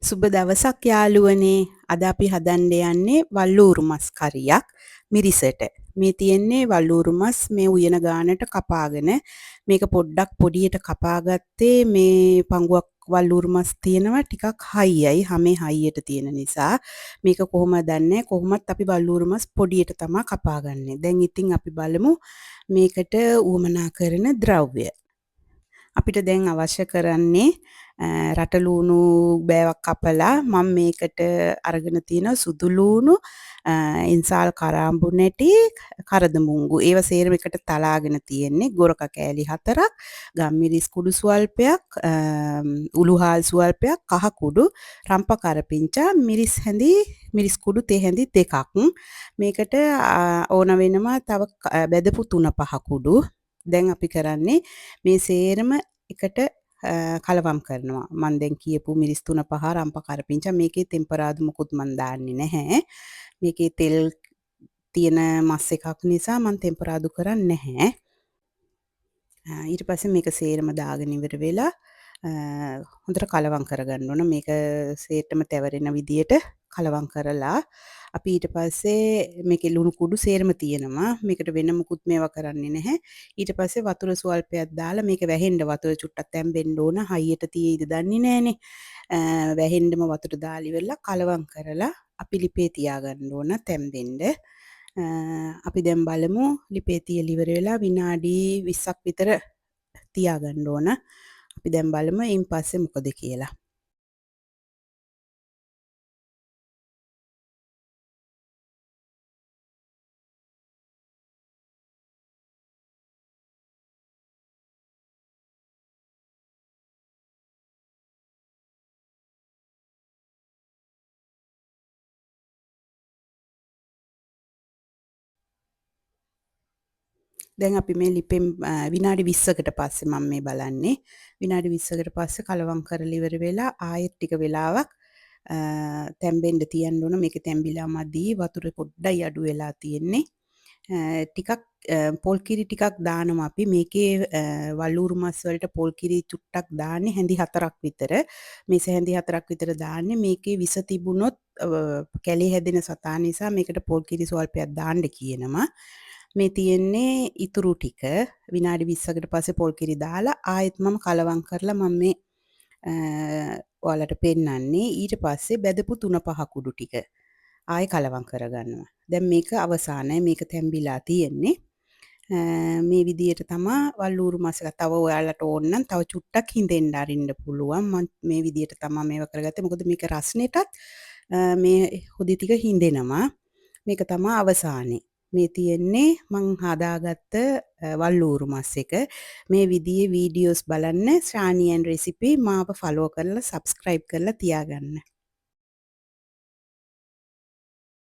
සුබ දවසක් යාළුවනේ. අද අපි හදන්න යන්නේ වල්ලූරු මස් කරියක් මිරිසට. මේ තියෙන්නේ වල්ලූරු මස් මේ උයන ගානට කපාගෙන මේක පොඩ්ඩක් පොඩියට කපාගත්තේ මේ පංගුවක් වල්ලූරු මස් තියෙනවා ටිකක් හයියයි හැමේ හයියට තියෙන නිසා මේක කොහොමද දන්නේ කොහොමත් අපි වල්ලූරු මස් පොඩියට තමයි කපාගන්නේ. දැන් ඉතින් අපි බලමු මේකට උවමනා කරන ද්‍රව්‍ය. අපිට දැන් අවශ්‍ය කරන්නේ රටලූණු බෑවක් කපලා මම මේකට අරගෙන තියෙන සුදු ලූණු ඉන්සාල් කරාම්බු නැටි කරදමුංගු ඒව සේරම එකට තලාගෙන තියෙන්නේ ගොරක කෑලි 4ක් ගම්මිරිස් කුඩු ස්වල්පයක් උළුහාල් ස්වල්පයක් කහ කුඩු රම්ප කරපිංචා මිරිස් හැඳි මිරිස් කුඩු තේ හැඳි දෙකක් මේකට ඕන වෙනවා තව බෙදපු 3-5 කුඩු දැන් අපි කරන්නේ මේ සේරම එකට කලවම් කරනවා. මම දැන් කියපු මිරිස් 3-5 රම්ප කරපිංචා මේකේ ටෙම්පරාදු මොකුත් මම දාන්නේ නැහැ. මේකේ තෙල් තියෙන මස් එකක් නිසා මම ටෙම්පරාදු කරන්නේ නැහැ. ඊට පස්සේ මේක සේරම දාගෙන ඉවර වෙලා හොඳට කලවම් කරගන්න ඕන. මේක සේරම තැවරෙන විදියට කලවම් කරලා අපි ඊට පස්සේ මේකේ ලුණු කුඩු සේරම තියෙනවා. මේකට වෙන මුකුත් මේවා කරන්නේ නැහැ. ඊට පස්සේ වතුර සුවල්පයක් දාලා මේක වැහෙන්න වතුර චුට්ටක් තැම්බෙන්න ඕන. හයියට තියෙයිද දන්නේ නැහනේ. වැහෙන්නම වතුර දාලා ඉවරලා කලවම් කරලා අපි ලිපේ තියාගන්න ඕන තැම්බෙන්න. අපි දැන් බලමු ලිපේ තියලා ඉවර වෙලා විනාඩි 20ක් විතර තියාගන්න ඕන. අපි දැන් බලමු ඊන් පස්සේ මොකද කියලා. දැන් අපි මේ ලිපෙන් විනාඩි 20කට පස්සේ මම මේ බලන්නේ විනාඩි 20කට පස්සේ කලවම් කරලා ඉවර වෙලා ආයෙත් ටික වෙලාවක් තැම්බෙන්න තියන්න ඕන මේක තැම්බිලා මදි වතුර පොඩ්ඩයි අඩු වෙලා තියෙන්නේ ටිකක් පොල් කිරි ටිකක් දානවා අපි මේකේ වල්ලූරු මස් වලට පොල් කිරි චුට්ටක් දාන්නේ හැඳි 4ක් විතර මේස හැඳි 4ක් විතර දාන්නේ මේකේ විස තිබුණොත් කැලේ හැදෙන සතා නිසා මේකට පොල් කිරි ස්වල්පයක් දාන්න කියනවා මේ තියෙන්නේ ඉතුරු ටික විනාඩි 20කට පස්සේ පොල් කිරි දාලා ආයෙත් මම කලවම් කරලා මම මේ ඔයාලට පෙන්නන්නේ ඊට පස්සේ බෙදපු 3-5 කුඩු ටික ආයෙ කලවම් කරගන්නවා. දැන් මේක අවසానයි මේක තැම්බිලා තියෙන්නේ. මේ විදියට තමයි වල්ලූරු මස් එක. තව ඔයාලට ඕන නම් තව චුට්ටක් හිඳෙන්න අරින්න පුළුවන්. මම මේ විදියට තමයි මේව කරගත්තේ. මොකද මේක රස්නෙටත් මේ හොදි ටික හිඳෙනවා. මේක තමයි අවසානේ. මේ තියෙන්නේ මං හදාගත්ත වල්ලූරු මස් එක. මේ විදිහේ වීඩියෝස් බලන්න ශ්‍රානියන් රෙසිපි මාව ෆලෝ කරලා සබ්ස්ක්‍රයිබ් කරලා තියාගන්න.